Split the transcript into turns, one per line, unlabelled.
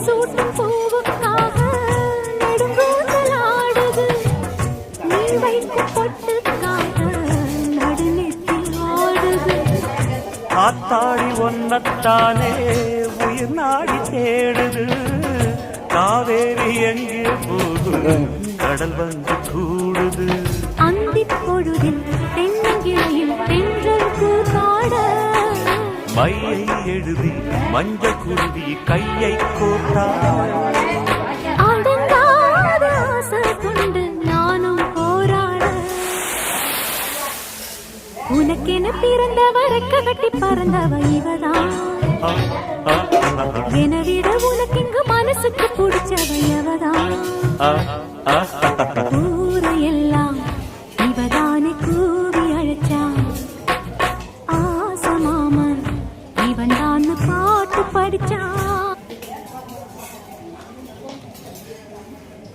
சூட்டும் பூவுக்காக நெடுங்கூந்தலாடுது. நீ வைக்கும் பொட்டுக்காக நடுநெத்தில் ஆடுது.
ஆத்தாடி ஒன்னத்தானே உயிர் நாடி தேடுது. காவேரி எங்கே போகுது கடல் வந்து கூடுது.
அந்திப் பொழுதில் தென்னங்கிளையில் தென்றல் கூத்தாட
மையை எழுதி மஞ்ச குருவி கையை கோத்தா.
அடங்காத ஆசை கொண்டு நானும் போராட. உனக்கென பிறந்தவ ரெக்க கட்டி பறந்தவ இவதான். எனவிட உனக்கு இங்கு மனசுக்கு பிடிச்சவ எவதான்.